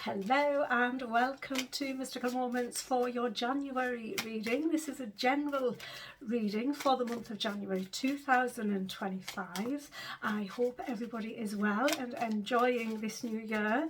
Hello and welcome to Mystical Moments for your January reading. This is a general reading for the month of January 2025. I hope everybody is well and enjoying this new year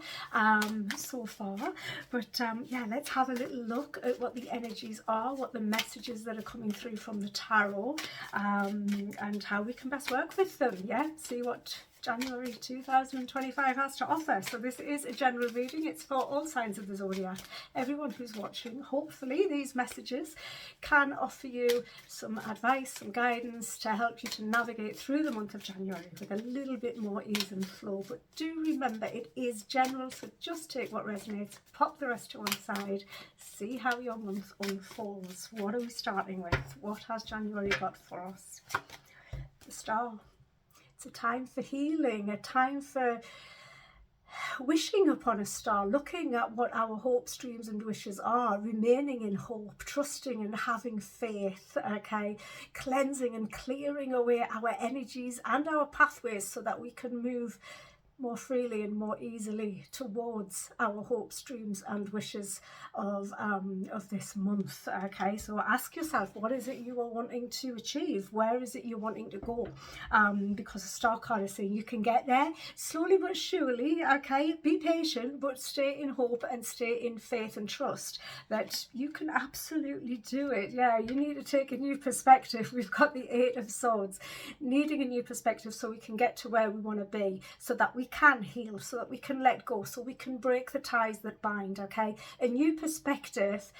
so far. But yeah, let's have a little look at what the energies are, what the messages that are coming through from the tarot, and how we can best work with them. Yeah, see what January 2025 has to offer. So this is a general reading. It's for all signs of the zodiac, everyone who's watching. Hopefully these messages can offer you some advice, some guidance to help you to navigate through the month of January with a little bit more ease and flow. But do remember, it is general, so just take what resonates, pop the rest to one side, see how your month unfolds. What are we starting with? What has January got for us? The Star. It's a time for healing, a time for wishing upon a star, looking at what our hopes, dreams and wishes are, remaining in hope, trusting and having faith, okay, cleansing and clearing away our energies and our pathways so that we can move more freely and more easily towards our hopes, dreams and wishes of this month. Okay, so ask yourself, what is it you are wanting to achieve? Where is it you're wanting to go? Because the Star card is saying you can get there slowly but surely. Okay, be patient, but stay in hope and stay in faith and trust that you can absolutely do it. Yeah, you need to take a new perspective. We've got the Eight of Swords, needing a new perspective so we can get to where we want to be, so that we can heal, so that we can let go, so we can break the ties that bind. Okay, a new perspective,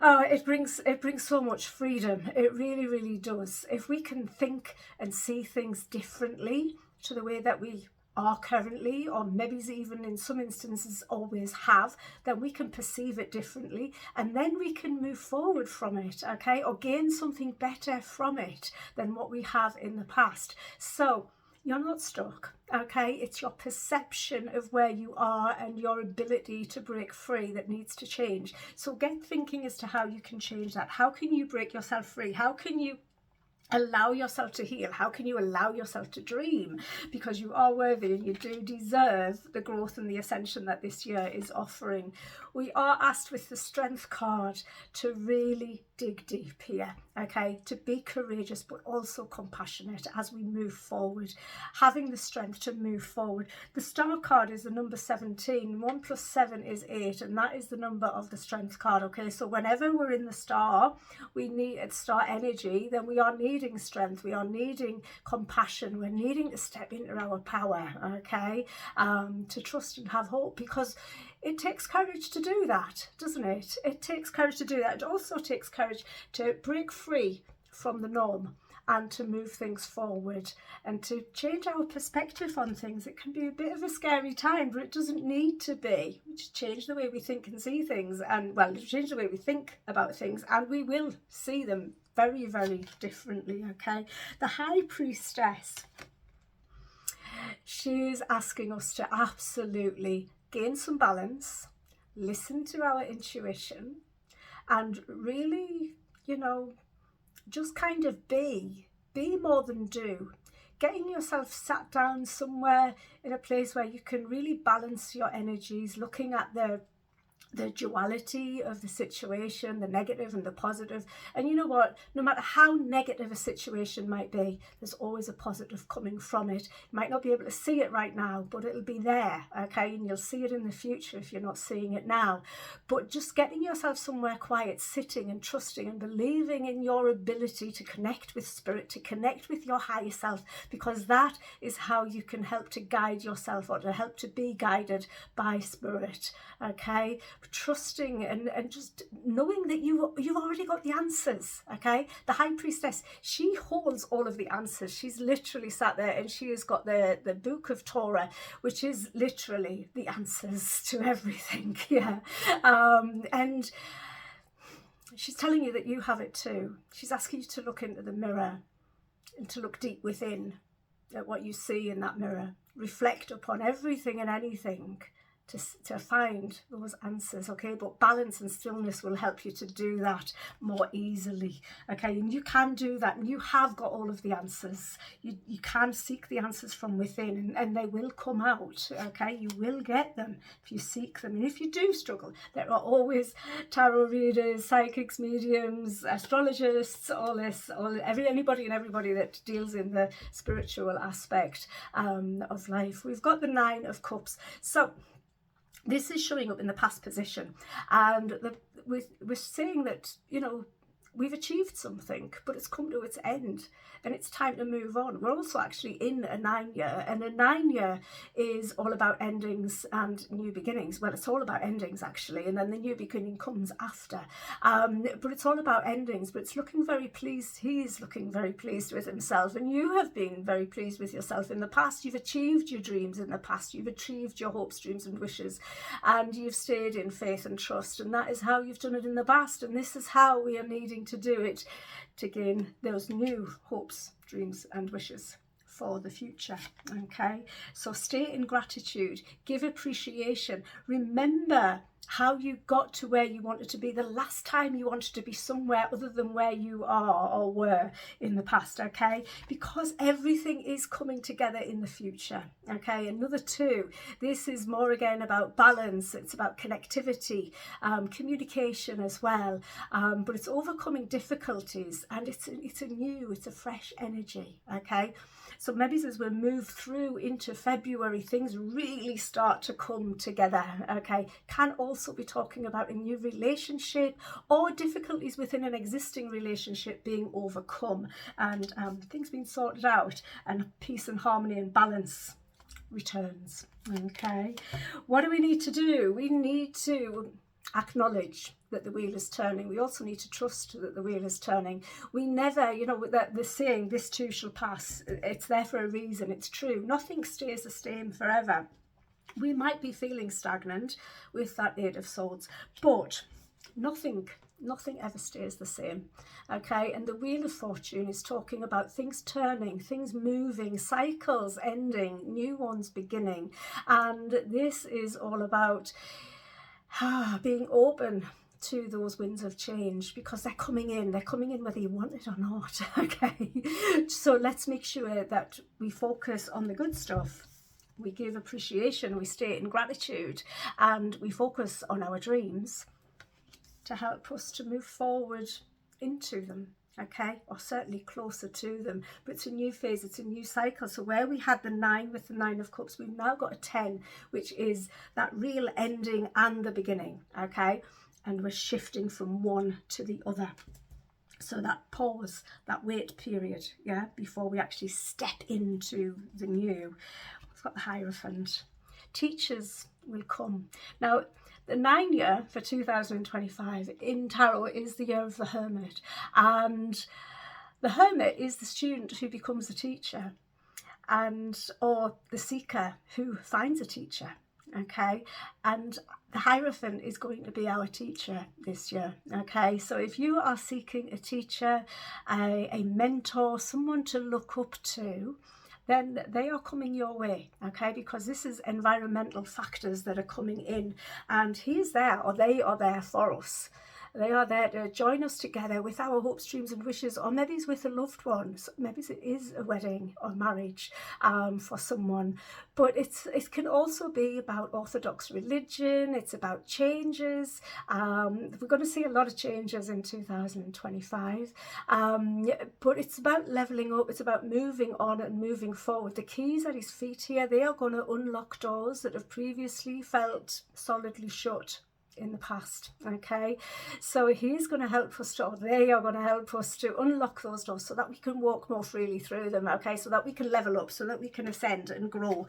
it brings so much freedom. It really does. If we can think and see things differently to the way that we are currently, or maybe even in some instances always have, then we can perceive it differently and then we can move forward from it, okay, or gain something better from it than what we have in the past. So you're not stuck, okay? It's your perception of where you are and your ability to break free that needs to change. So get thinking as to how you can change that. How can you break yourself free? How can you allow yourself to heal? How can you allow yourself to dream? Because you are worthy and you do deserve the growth and the ascension that this year is offering. We are asked with the Strength card to really dig deep here, okay? To be courageous but also compassionate as we move forward, having the strength to move forward. The Star card is the number 17. 1 plus 7 is 8, and that is the number of the Strength card, okay? So whenever we're in the Star, we need Star energy, then we are needing strength, we are needing compassion, we're needing to step into our power, okay, to trust and have hope, because it takes courage to do that, doesn't it? It takes courage to do that. It also takes courage to break free from the norm and to move things forward and to change our perspective on things. It can be a bit of a scary time, but it doesn't need to be. We just change the way we think and see things, and well, change the way we think about things, and we will see them very differently, okay? The High Priestess, she's asking us to absolutely gain some balance, listen to our intuition, and really, you know, just kind of be more than do. Getting yourself sat down somewhere in a place where you can really balance your energies, looking at the duality of the situation, the negative and the positive. And you know what, no matter how negative a situation might be, there's always a positive coming from it. You might not be able to see it right now, but it'll be there, okay, and you'll see it in the future if you're not seeing it now. But just getting yourself somewhere quiet, sitting and trusting and believing in your ability to connect with spirit, to connect with your higher self, because that is how you can help to guide yourself, or to help to be guided by spirit, okay? Trusting and just knowing that you've already got the answers, okay? The High Priestess, she holds all of the answers. She's literally sat there and she has got the book of Torah, which is literally the answers to everything. Yeah, and she's telling you that you have it too. She's asking you to look into the mirror and to look deep within at what you see in that mirror. Reflect upon everything and anything to find those answers, okay? But balance and stillness will help you to do that more easily, okay? And you can do that, and you have got all of the answers. You can seek the answers from within, and they will come out, okay? You will get them if you seek them. And if you do struggle, there are always tarot readers, psychics, mediums, astrologists, anybody and everybody that deals in the spiritual aspect of life. We've got the Nine of Cups. So this is showing up in the past position, and we're saying that, you know, we've achieved something, but it's come to its end and it's time to move on. We're also actually in a 9 year, and a 9 year is all about endings and new beginnings. Well, it's all about endings actually, and then the new beginning comes after. But it's all about endings, but it's looking very pleased. He's looking very pleased with himself, and you have been very pleased with yourself in the past. You've achieved your dreams in the past. You've achieved your hopes, dreams and wishes, and you've stayed in faith and trust, and that is how you've done it in the past, and this is how we are needing to do it to gain those new hopes, dreams and wishes for the future, okay? So stay in gratitude, give appreciation, remember how you got to where you wanted to be the last time you wanted to be somewhere other than where you are or were in the past, okay? Because everything is coming together in the future, okay? Another 2, this is more again about balance, it's about connectivity, communication as well, but it's overcoming difficulties, and it's a fresh energy, okay? So maybe as we move through into February, things really start to come together, okay? Can also be talking about a new relationship or difficulties within an existing relationship being overcome, and things being sorted out, and peace and harmony and balance returns, okay? What do we need to do? We need to acknowledge that the wheel is turning. We also need to trust that the wheel is turning. We never, you know, that the saying, this too shall pass, it's there for a reason. It's true. Nothing stays the same forever. We might be feeling stagnant with that 8 of Swords, but nothing ever stays the same, okay? And the Wheel of Fortune is talking about things turning, things moving, cycles ending, new ones beginning, and this is all about being open to those winds of change, because they're coming in whether you want it or not, okay? So let's make sure that we focus on the good stuff, we give appreciation, we stay in gratitude, and we focus on our dreams to help us to move forward into them, okay, or certainly closer to them. But it's a new phase, it's a new cycle. So where we had the 9 with the 9 of Cups, we've now got a 10, which is that real ending and the beginning, okay? And we're shifting from one to the other. So that pause, that wait period, yeah, before we actually step into the new. We've got the Hierophant. Teachers will come. Now, the 9 year for 2025 in tarot is the year of the Hermit, and the Hermit is the student who becomes a teacher, or the seeker who finds a teacher, okay? And the Hierophant is going to be our teacher this year, okay? So if you are seeking a teacher, a mentor, someone to look up to, then they are coming your way, okay? Because this is environmental factors that are coming in, and he's there, or they are there for us. They are there to join us together with our hopes, dreams and wishes, or maybe it's with a loved one. Maybe it is a wedding or marriage for someone. But it can also be about Orthodox religion. It's about changes. We're going to see a lot of changes in 2025. But it's about levelling up. It's about moving on and moving forward. The keys at his feet here, they are going to unlock doors that have previously felt solidly shut in the past, okay? So he's going to help us to, or they are going to help us to unlock those doors so that we can walk more freely through them, okay? So that we can level up, so that we can ascend and grow,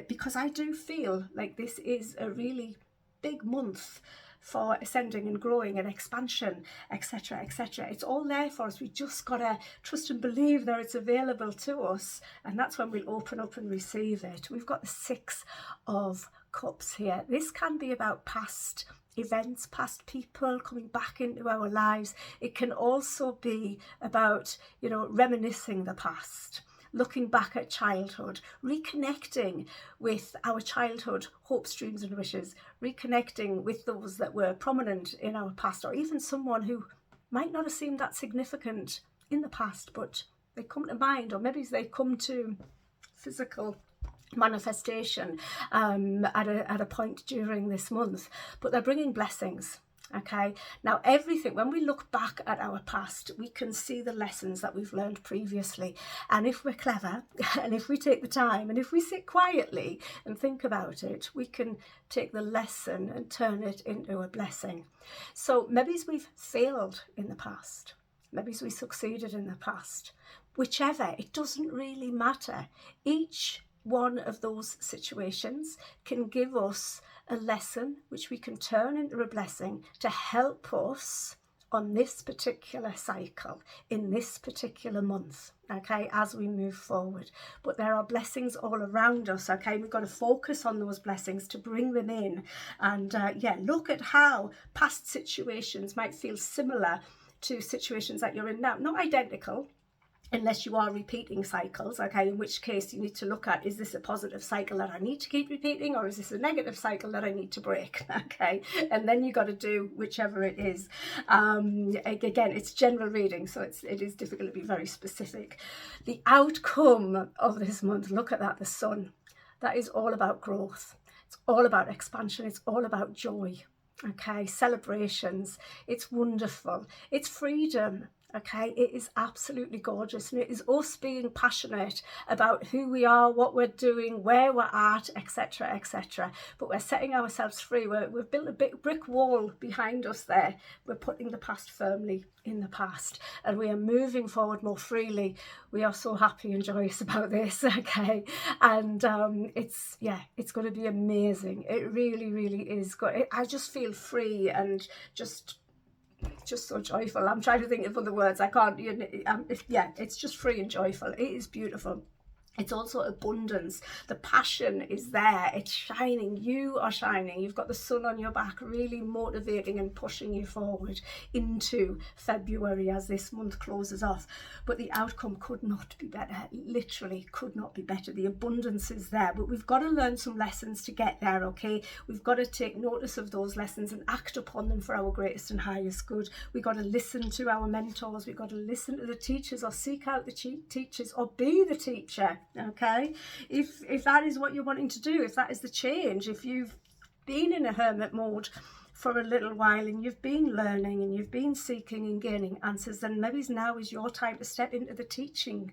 because I do feel like this is a really big month for ascending and growing and expansion, etc, etc. It's all there for us. We just gotta trust and believe that it's available to us, and that's when we'll open up and receive it. We've got the 6 of Cups here. This can be about past events, past people coming back into our lives. It can also be about, you know, reminiscing the past. looking back at childhood, reconnecting with our childhood hopes, dreams and wishes, reconnecting with those that were prominent in our past, or even someone who might not have seemed that significant in the past, but they come to mind, or maybe they come to physical manifestation at a point during this month, but they're bringing blessings. Okay, now everything, when we look back at our past, we can see the lessons that we've learned previously, and if we're clever and if we take the time and if we sit quietly and think about it, we can take the lesson and turn it into a blessing. So maybe we've failed in the past, maybe we succeeded in the past, whichever, it doesn't really matter. Each one of those situations can give us a lesson which we can turn into a blessing to help us on this particular cycle, in this particular month, okay, as we move forward. But there are blessings all around us, okay? We've got to focus on those blessings to bring them in. And look at how past situations might feel similar to situations that you're in now. Not identical, unless you are repeating cycles, okay, in which case you need to look at, is this a positive cycle that I need to keep repeating, or is this a negative cycle that I need to break, okay? And then you got to do whichever it is. Again, it's general reading, so it is difficult to be very specific. The outcome of this month, look at that, the sun. That is all about growth. It's all about expansion. It's all about joy, okay? Celebrations. It's wonderful. It's freedom. Okay, it is absolutely gorgeous, and it is us being passionate about who we are, what we're doing, where we're at, etc, etc. But we're setting ourselves free. We've built a big brick wall behind us there. We're putting the past firmly in the past, and we are moving forward more freely. We are so happy and joyous about this, okay? And it's going to be amazing. It really, really is good. I just feel free and just so joyful. I'm trying to think of other words. I can't, it's just free and joyful. It is beautiful. It's also abundance. The passion is there. It's shining. You are shining. You've got the sun on your back, really motivating and pushing you forward into February as this month closes off. But the outcome could not be better. Literally could not be better. The abundance is there. But we've got to learn some lessons to get there, okay? We've got to take notice of those lessons and act upon them for our greatest and highest good. We've got to listen to our mentors. We've got to listen to the teachers, or seek out the teachers, or be the teacher. Okay, if that is what you're wanting to do, if that is the change, if you've been in a hermit mode for a little while and you've been learning and you've been seeking and gaining answers, then maybe now is your time to step into the teaching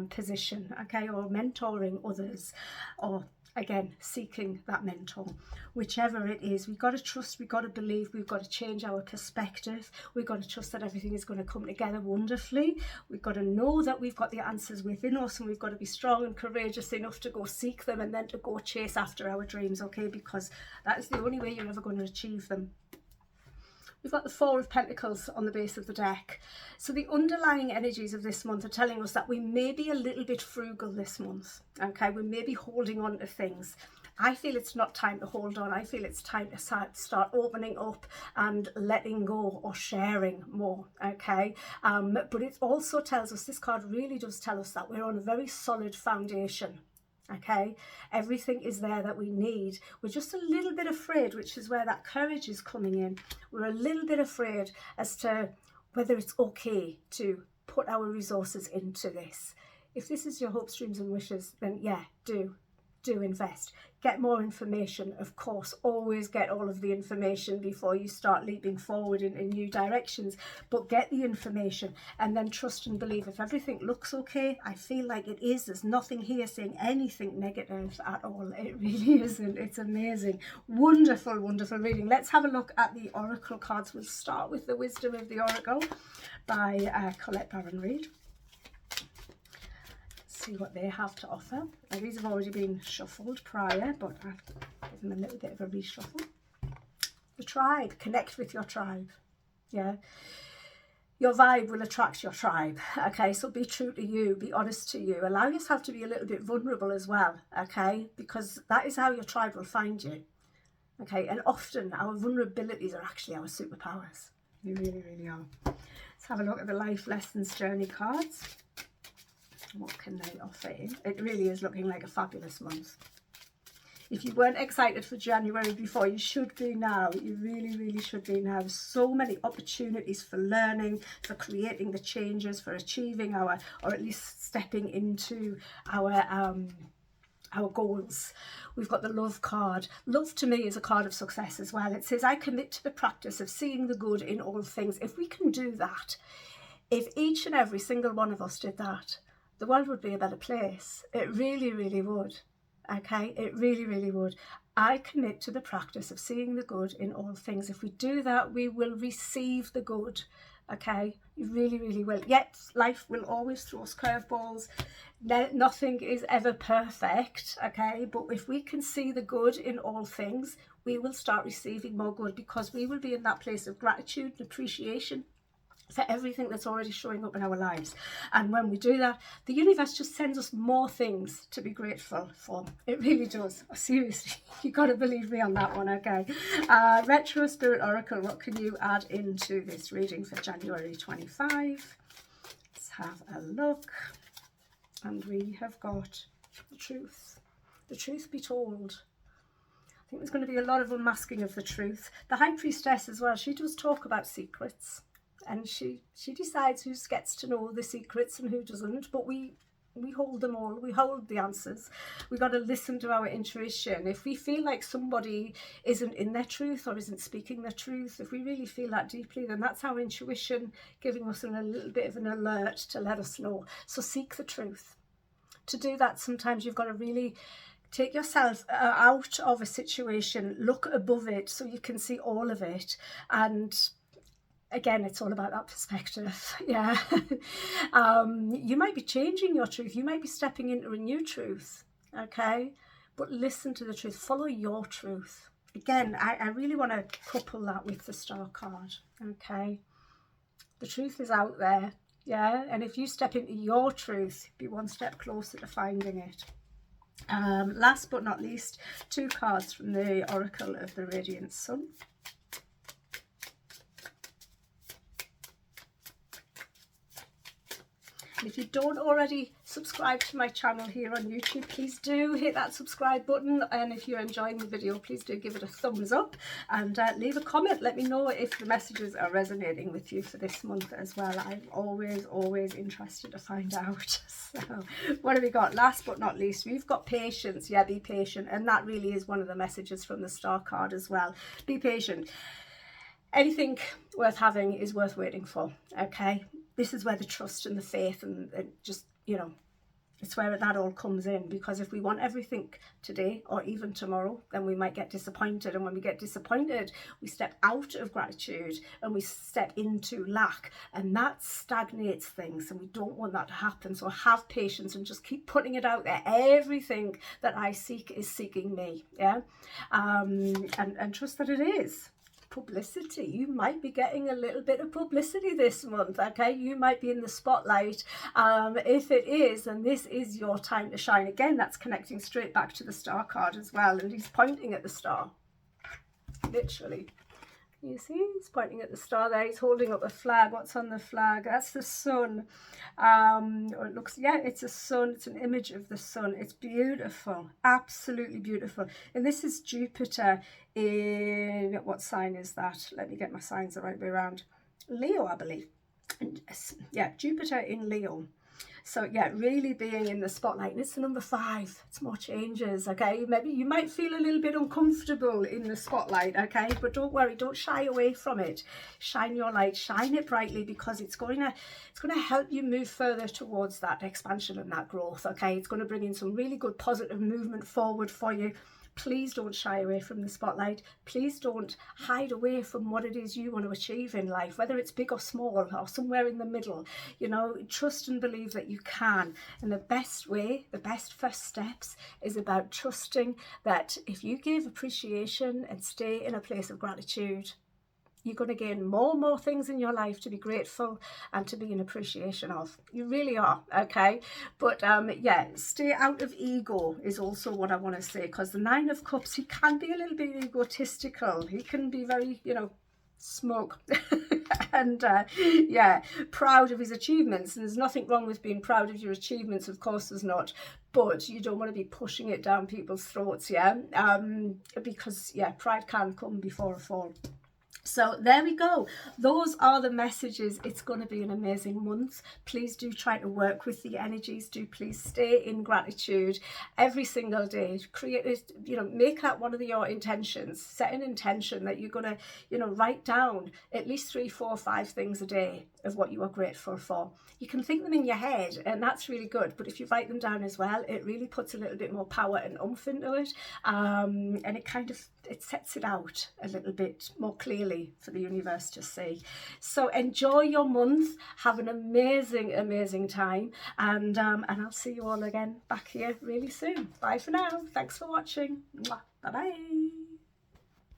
position, okay, or mentoring others, or again seeking that mentor. Whichever it is, we've got to trust, we've got to believe, we've got to change our perspective, we've got to trust that everything is going to come together wonderfully. We've got to know that we've got the answers within us, and we've got to be strong and courageous enough to go seek them and then to go chase after our dreams, okay, because that is the only way you're ever going to achieve them. We've got the Four of Pentacles on the base of the deck. So the underlying energies of this month are telling us that we may be a little bit frugal this month. Okay, we may be holding on to things. I feel it's not time to hold on. I feel it's time to start opening up and letting go, or sharing more, okay? But it also tells us, this card really does tell us that we're on a very solid foundation. Okay, everything is there that we need. We're just a little bit afraid, which is where that courage is coming in. We're a little bit afraid as to whether it's okay to put our resources into this. If this is your hopes, dreams and wishes, then yeah, do invest. Get more information, of course. Always get all of the information before you start leaping forward in new directions, but get the information and then trust and believe. If everything looks okay, I feel like it is. There's nothing here saying anything negative at all. It really isn't. It's amazing. Wonderful, wonderful reading. Let's have a look at the oracle cards. We'll start with the Wisdom of the Oracle by Colette and Reid. See what they have to offer. Now, these have already been shuffled prior, but I'll give them a little bit of a reshuffle. The tribe. Connect with your tribe. Yeah. Your vibe will attract your tribe. Okay, so be true to you. Be honest to you. Allow yourself to be a little bit vulnerable as well. Okay, because that is how your tribe will find you. Okay, and often our vulnerabilities are actually our superpowers. They really, really are. Let's have a look at the life lessons journey cards. what can they offer you? It really is looking like a fabulous month. If you weren't excited for January before, you should be now. You really, really should be now. So many opportunities for learning, for creating the changes, for achieving our, or at least stepping into our goals. We've got the love card. Love to me is a card of success as well. It says, I commit to the practice of seeing the good in all things. If we can do that, if each and every single one of us did that, the world would be a better place. It really, really would. Okay, it really, really would. I commit to the practice of seeing the good in all things. If we do that, we will receive the good. Okay, you really, really will. Yet life will always throw us curveballs. Nothing is ever perfect. Okay, but if we can see the good in all things, we will start receiving more good, because we will be in that place of gratitude and appreciation for everything that's already showing up in our lives. And when we do that, the universe just sends us more things to be grateful for. It really does. Seriously, you got to believe me on that one. Okay, Retro Spirit Oracle, what can you add into this reading for January 25? Let's have a look. And we have got the truth. The truth be told. I think there's going to be a lot of unmasking of the truth. The High Priestess as well, she does talk about secrets. And she decides who gets to know the secrets and who doesn't, but we hold them all. We hold the answers. We've got to listen to our intuition. If we feel like somebody isn't in their truth or isn't speaking their truth, if we really feel that deeply, then that's our intuition giving us a little bit of an alert to let us know. So seek the truth. To do that, sometimes you've got to really take yourself out of a situation, look above it so you can see all of it. And again, it's all about that perspective. Yeah. You might be changing your truth. You might be stepping into a new truth. Okay. But listen to the truth. Follow your truth. Again, I really want to couple that with the Star card. Okay. The truth is out there. Yeah. And if you step into your truth, be one step closer to finding it. Last but not least, 2 cards from the Oracle of the Radiant Sun. If you don't already subscribe to my channel here on YouTube, please do hit that subscribe button. And if you're enjoying the video, please do give it a thumbs up and leave a comment. Let me know if the messages are resonating with you for this month as well. I'm always interested to find out. So what have we got? Last but not least, we've got patience. Yeah, be patient. And that really is one of the messages from the Star card as well. Be patient. Anything worth having is worth waiting for. Okay. This is where the trust and the faith and just, you know, it's where that all comes in. Because if we want everything today or even tomorrow, then we might get disappointed. And when we get disappointed, we step out of gratitude and we step into lack. And that stagnates things. And we don't want that to happen. So have patience and just keep putting it out there. Everything that I seek is seeking me. Yeah. And trust that it is. Publicity. You might be getting a little bit of publicity this month. Okay, you might be in the spotlight. If it is, then this is your time to shine. Again, that's connecting straight back to the Star card as well, and he's pointing at the star, literally. You see, he's pointing at the star there. He's holding up a flag. What's on the flag? That's the sun. Or it looks, yeah, it's a sun. It's an image of the sun. It's beautiful. Absolutely beautiful. And this is Jupiter in, what sign is that? Let me get my signs the right way around. Leo, I believe. And yeah, Jupiter in Leo. So yeah, really being in the spotlight. And it's the number 5. It's more changes. Okay, maybe you might feel a little bit uncomfortable in the spotlight. Okay, but don't worry, don't shy away from it. Shine your light, shine it brightly, because it's going to help you move further towards that expansion and that growth. Okay, it's going to bring in some really good positive movement forward for you. Please don't shy away from the spotlight. Please don't hide away from what it is you want to achieve in life, whether it's big or small or somewhere in the middle. You know, trust and believe that you can. And the best way, the best first steps is about trusting that if you give appreciation and stay in a place of gratitude, you're going to gain more and more things in your life to be grateful and to be in appreciation of. You really are, okay? But yeah, stay out of ego is also what I want to say, because the 9 of Cups, he can be a little bit egotistical. He can be very, you know, smoke. And yeah, proud of his achievements. And there's nothing wrong with being proud of your achievements, of course there's not, but you don't want to be pushing it down people's throats, yeah, because yeah, pride can come before a fall. So there we go. Those are the messages. It's going to be an amazing month. Please do try to work with the energies. Do please stay in gratitude every single day. Create it, make that one of your intentions. Set an intention that you're going to, write down at least 3, 4, 5 things a day of what you are grateful for. You can think them in your head, and that's really good. But if you write them down as well, it really puts a little bit more power and oomph into it, and it sets it out a little bit more clearly for the universe to see. So enjoy your month, have an amazing time, and I'll see you all again back here really soon. Bye for now. Thanks for watching. Bye bye.